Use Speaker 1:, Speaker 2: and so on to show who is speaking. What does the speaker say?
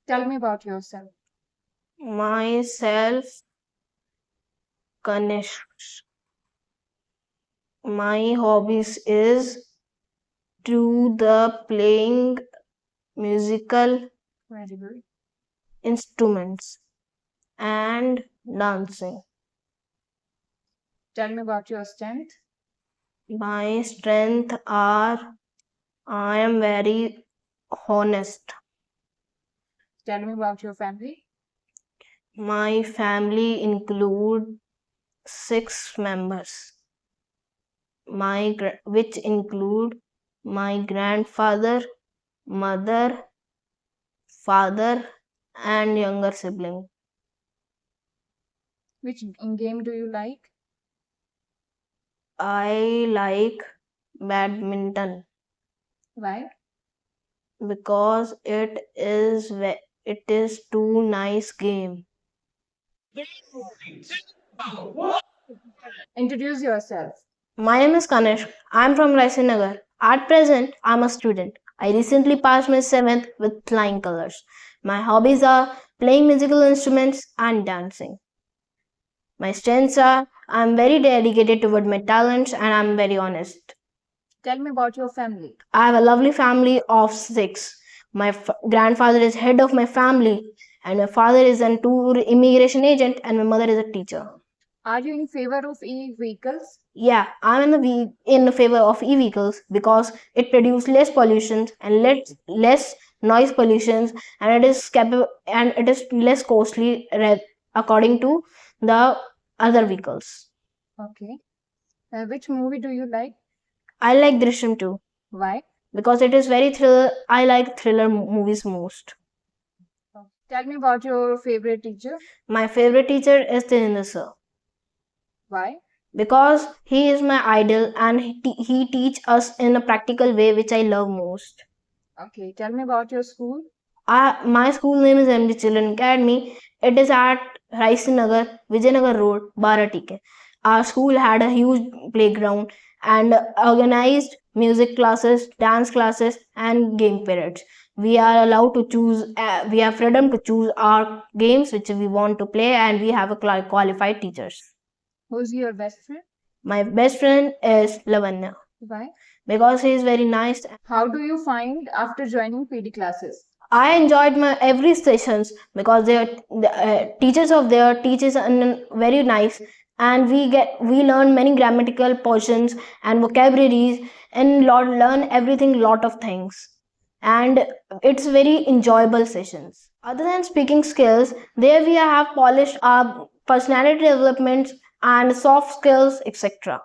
Speaker 1: Tell me about yourself.
Speaker 2: Myself, Ganesh. My hobbies is to the playing musical
Speaker 1: Very good.
Speaker 2: instruments and dancing.
Speaker 1: Tell me about your strength.
Speaker 2: My strength are I am very honest.
Speaker 1: Tell me about your family.
Speaker 2: My family include 6 members. Which include my grandfather, mother, father, and younger sibling.
Speaker 1: Which game do you like?
Speaker 2: I like badminton
Speaker 1: Why?
Speaker 2: because it is too nice game.
Speaker 1: Introduce yourself.
Speaker 2: My name is Kanesh. I'm from Raisinagar. At present, I'm a student. I recently passed my 7th with flying colors. My hobbies are playing musical instruments and dancing. My strengths are I'm very dedicated toward my talents and I'm very honest.
Speaker 1: Tell me about your family.
Speaker 2: I have a lovely family of 6. My grandfather is head of my family, and my father is an tour immigration agent, and my mother is a teacher.
Speaker 1: Are you in favor of e-vehicles?
Speaker 2: Yeah, I'm in favor of e-vehicles because it produces less pollution and less noise pollutions, and it is capable and it is less costly according to the other vehicles.
Speaker 1: Okay. Which movie do you like?
Speaker 2: I like Drishyam too
Speaker 1: Why?
Speaker 2: because it is very thriller. I like thriller movies most.
Speaker 1: Tell me about your favorite teacher.
Speaker 2: My favorite teacher is Teninder sir
Speaker 1: Why?
Speaker 2: because he is my idol and he teach us in a practical way which I love most.
Speaker 1: Okay. Tell me about your school.
Speaker 2: My school name is MD Children Academy. It is at Raisinagar, Vijayanagar Road, Baratike. Our school had a huge playground and organized music classes, dance classes, and game periods. We are allowed to choose, we have freedom to choose our games which we want to play, and we have a qualified teachers.
Speaker 1: Who's your best friend?
Speaker 2: My best friend is Lavanya
Speaker 1: Why?
Speaker 2: because he is very nice.
Speaker 1: How do you find after joining PD classes?
Speaker 2: I enjoyed my every sessions because the teachers of there teaches very nice, and we learn many grammatical portions and vocabularies and learn everything lot of things, and it's very enjoyable sessions. Other than speaking skills, there we have polished our personality developments and soft skills, etc.